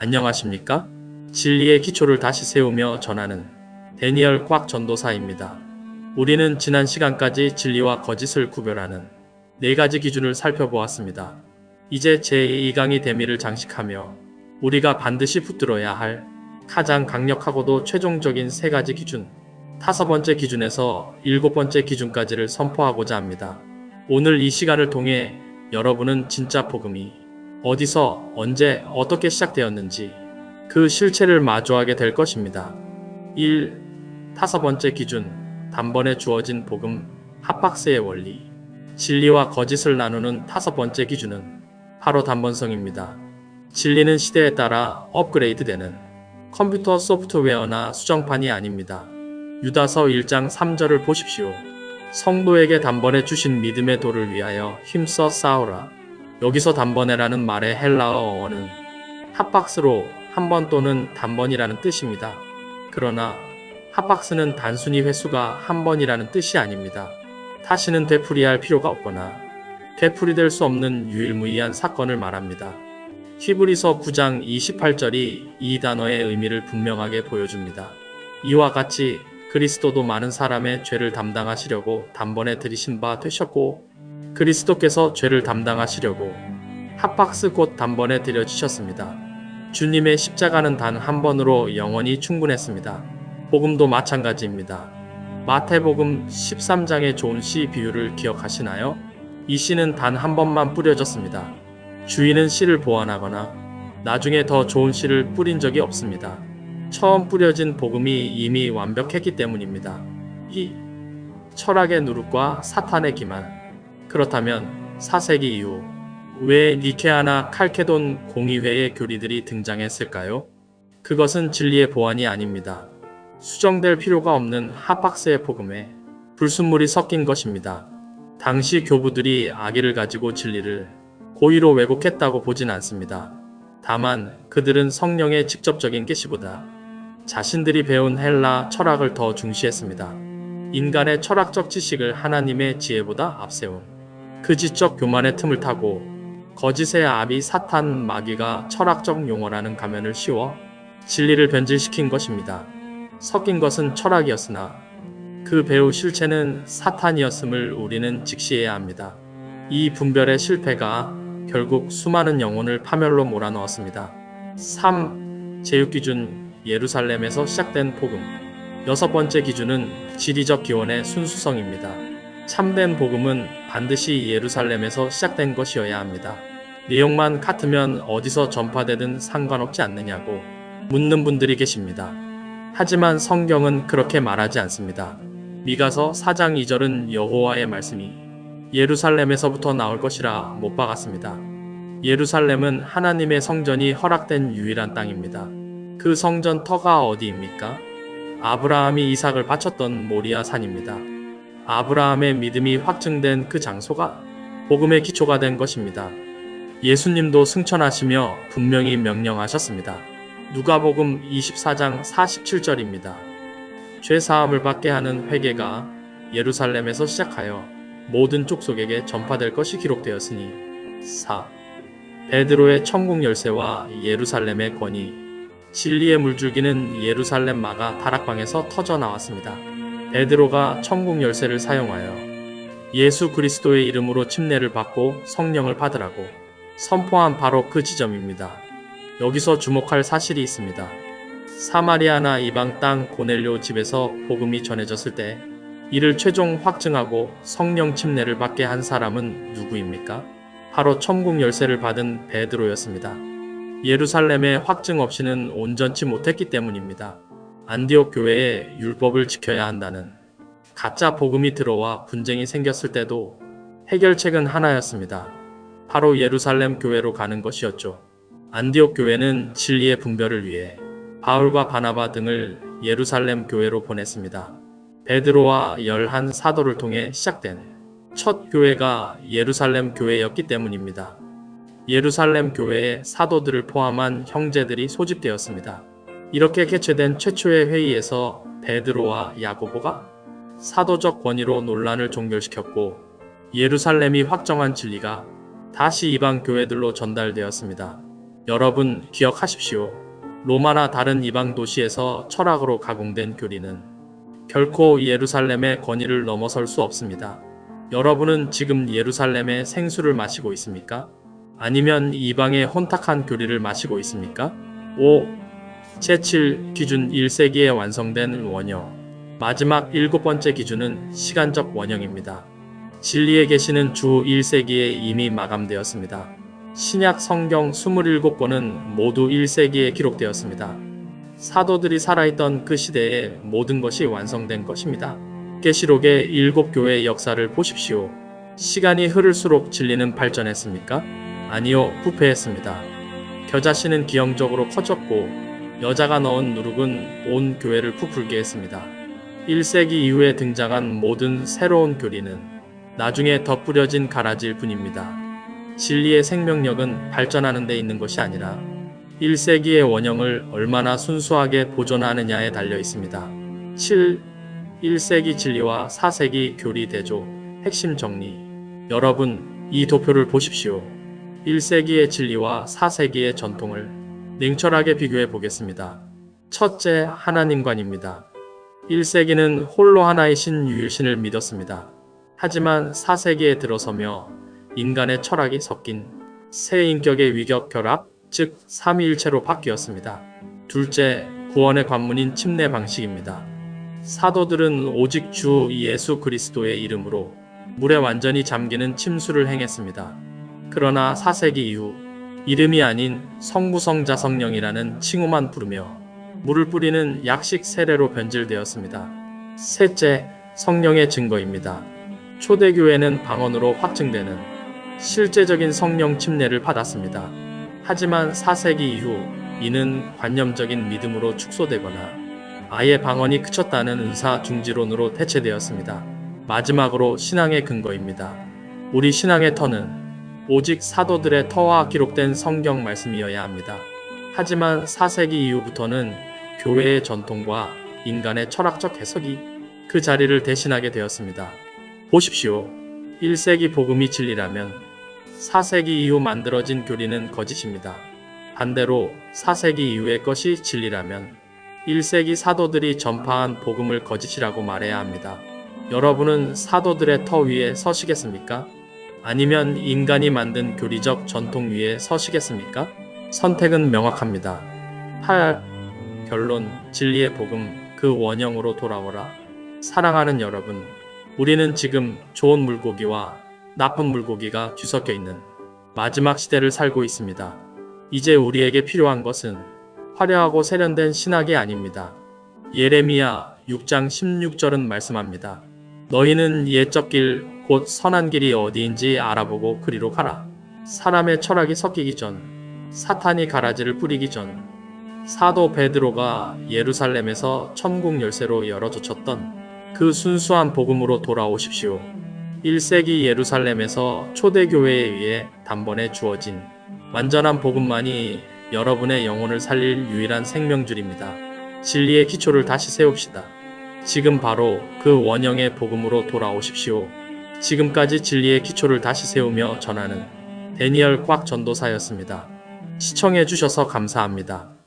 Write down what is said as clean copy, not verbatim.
안녕하십니까? 진리의 기초를 다시 세우며 전하는 데니얼 곽 전도사입니다. 우리는 지난 시간까지 진리와 거짓을 구별하는 4가지 기준을 살펴보았습니다. 이제 제2강이 대미를 장식하며 우리가 반드시 붙들어야 할 가장 강력하고도 최종적인 3가지 기준, 5번째 기준에서 7번째 기준까지를 선포하고자 합니다. 오늘 이 시간을 통해 여러분은 진짜 복음이 어디서, 언제, 어떻게 시작되었는지 그 실체를 마주하게 될 것입니다. 1. 5번째 기준, 단번에 주어진 복음, 핫박스의 원리. 진리와 거짓을 나누는 5번째 기준은 바로 단번성입니다. 진리는 시대에 따라 업그레이드되는 컴퓨터 소프트웨어나 수정판이 아닙니다. 유다서 1장 3절을 보십시오. 성도에게 단번에 주신 믿음의 도를 위하여 힘써 싸우라. 여기서 단번에라는 말의 헬라어 어원은 핫박스로 한 번 또는 단번이라는 뜻입니다. 그러나 핫박스는 단순히 회수가 한 번이라는 뜻이 아닙니다. 다시는 되풀이할 필요가 없거나 되풀이될 수 없는 유일무이한 사건을 말합니다. 히브리서 9장 28절이 이 단어의 의미를 분명하게 보여줍니다. 이와 같이 그리스도도 많은 사람의 죄를 담당하시려고 단번에 들이신 바 되셨고 그리스도께서 죄를 담당하시려고 핫박스 곧 단번에 들여지셨습니다. 주님의 십자가는 단 한 번으로 영원히 충분했습니다. 복음도 마찬가지입니다. 마태복음 13장의 좋은 씨 비유를 기억하시나요? 이 씨는 단 한 번만 뿌려졌습니다. 주인은 씨를 보완하거나 나중에 더 좋은 씨를 뿌린 적이 없습니다. 처음 뿌려진 복음이 이미 완벽했기 때문입니다. 이 철학의 누룩과 사탄의 기만. 그렇다면 4세기 이후 왜 니케아나 칼케돈 공의회의 교리들이 등장했을까요? 그것은 진리의 보완이 아닙니다. 수정될 필요가 없는 핫박스의 복음에 불순물이 섞인 것입니다. 당시 교부들이 악의를 가지고 진리를 고의로 왜곡했다고 보진 않습니다. 다만 그들은 성령의 직접적인 계시보다 자신들이 배운 헬라 철학을 더 중시했습니다. 인간의 철학적 지식을 하나님의 지혜보다 앞세운 그 지적 교만의 틈을 타고 거짓의 아비 사탄 마귀가 철학적 용어라는 가면을 씌워 진리를 변질시킨 것입니다. 섞인 것은 철학이었으나 그 배후 실체는 사탄이었음을 우리는 직시해야 합니다. 이 분별의 실패가 결국 수많은 영혼을 파멸로 몰아넣었습니다. 3. 제육기준, 예루살렘에서 시작된 복음. 6번째 기준은 지리적 기원의 순수성입니다. 참된 복음은 반드시 예루살렘에서 시작된 것이어야 합니다. 내용만 같으면 어디서 전파되든 상관없지 않느냐고 묻는 분들이 계십니다. 하지만 성경은 그렇게 말하지 않습니다. 미가서 4장 2절은 여호와의 말씀이 예루살렘에서부터 나올 것이라 못 박았습니다. 예루살렘은 하나님의 성전이 허락된 유일한 땅입니다. 그 성전 터가 어디입니까? 아브라함이 이삭을 바쳤던 모리아 산입니다. 아브라함의 믿음이 확증된 그 장소가 복음의 기초가 된 것입니다. 예수님도 승천하시며 분명히 명령하셨습니다. 누가복음 24장 47절입니다. 죄사함을 받게 하는 회개가 예루살렘에서 시작하여 모든 족속에게 전파될 것이 기록되었으니. 4. 베드로의 천국 열쇠와 예루살렘의 권위. 진리의 물줄기는 예루살렘 마가 다락방에서 터져 나왔습니다. 베드로가 천국 열쇠를 사용하여 예수 그리스도의 이름으로 침례를 받고 성령을 받으라고 선포한 바로 그 지점입니다. 여기서 주목할 사실이 있습니다. 사마리아나 이방 땅 고넬료 집에서 복음이 전해졌을 때 이를 최종 확증하고 성령 침례를 받게 한 사람은 누구입니까? 바로 천국 열쇠를 받은 베드로였습니다. 예루살렘의 확증 없이는 온전치 못했기 때문입니다. 안디옥 교회에 율법을 지켜야 한다는 가짜 복음이 들어와 분쟁이 생겼을 때도 해결책은 하나였습니다. 바로 예루살렘 교회로 가는 것이었죠. 안디옥 교회는 진리의 분별을 위해 바울과 바나바 등을 예루살렘 교회로 보냈습니다. 베드로와 11 사도를 통해 시작된 첫 교회가 예루살렘 교회였기 때문입니다. 예루살렘 교회에 사도들을 포함한 형제들이 소집되었습니다. 이렇게 개최된 최초의 회의에서 베드로와 야고보가 사도적 권위로 논란을 종결시켰고 예루살렘이 확정한 진리가 다시 이방 교회들로 전달되었습니다. 여러분 기억하십시오. 로마나 다른 이방 도시에서 철학으로 가공된 교리는 결코 예루살렘의 권위를 넘어설 수 없습니다. 여러분은 지금 예루살렘의 생수를 마시고 있습니까? 아니면 이방의 혼탁한 교리를 마시고 있습니까? 5. 제7 기준 1세기에 완성된 원형. 마지막 7번째 기준은 시간적 원형입니다. 진리의 계시는 주 1세기에 이미 마감되었습니다. 신약 성경 27권은 모두 1세기에 기록되었습니다. 사도들이 살아있던 그 시대에 모든 것이 완성된 것입니다. 계시록의 7교회의 역사를 보십시오. 시간이 흐를수록 진리는 발전했습니까? 아니요, 부패했습니다. 겨자씨는 기형적으로 커졌고 여자가 넣은 누룩은 온 교회를 부풀게 했습니다. 1세기 이후에 등장한 모든 새로운 교리는 나중에 덧뿌려진 가라지일 뿐입니다. 진리의 생명력은 발전하는 데 있는 것이 아니라 1세기의 원형을 얼마나 순수하게 보존하느냐에 달려 있습니다. 7. 1세기 진리와 4세기 교리 대조, 핵심 정리. 여러분, 이 도표를 보십시오. 1세기의 진리와 4세기의 전통을 냉철하게 비교해 보겠습니다. 첫째, 하나님관입니다. 1세기는 홀로 하나이신 유일신을 믿었습니다. 하지만 4세기에 들어서며 인간의 철학이 섞인 새 인격의 위격 결합, 즉 삼위일체로 바뀌었습니다. 둘째, 구원의 관문인 침례 방식입니다. 사도들은 오직 주 예수 그리스도의 이름으로 물에 완전히 잠기는 침수를 행했습니다. 그러나 4세기 이후 이름이 아닌 성부성자 성령이라는 칭호만 부르며 물을 뿌리는 약식 세례로 변질되었습니다. 셋째, 성령의 증거입니다. 초대교회는 방언으로 확증되는 실제적인 성령 침례를 받았습니다. 하지만 4세기 이후 이는 관념적인 믿음으로 축소되거나 아예 방언이 그쳤다는 은사 중지론으로 대체되었습니다. 마지막으로 신앙의 근거입니다. 우리 신앙의 터는 오직 사도들의 터와 기록된 성경 말씀이어야 합니다. 하지만 4세기 이후부터는 교회의 전통과 인간의 철학적 해석이 그 자리를 대신하게 되었습니다. 보십시오. 1세기 복음이 진리라면 4세기 이후 만들어진 교리는 거짓입니다. 반대로 4세기 이후의 것이 진리라면 1세기 사도들이 전파한 복음을 거짓이라고 말해야 합니다. 여러분은 사도들의 터 위에 서시겠습니까? 아니면 인간이 만든 교리적 전통 위에 서시겠습니까? 선택은 명확합니다. 8. 결론, 진리의 복음, 그 원형으로 돌아오라. 사랑하는 여러분, 우리는 지금 좋은 물고기와 나쁜 물고기가 뒤섞여 있는 마지막 시대를 살고 있습니다. 이제 우리에게 필요한 것은 화려하고 세련된 신학이 아닙니다. 예레미야 6장 16절은 말씀합니다. 너희는 옛적 길, 곧 선한 길이 어디인지 알아보고 그리로 가라. 사람의 철학이 섞이기 전, 사탄이 가라지를 뿌리기 전, 사도 베드로가 예루살렘에서 천국 열쇠로 열어젖혔던 그 순수한 복음으로 돌아오십시오. 1세기 예루살렘에서 초대교회에 의해 단번에 주어진 완전한 복음만이 여러분의 영혼을 살릴 유일한 생명줄입니다. 진리의 기초를 다시 세웁시다. 지금 바로 그 원형의 복음으로 돌아오십시오. 지금까지 진리의 기초를 다시 세우며 전하는 데니얼 꽉 전도사였습니다. 시청해 주셔서 감사합니다.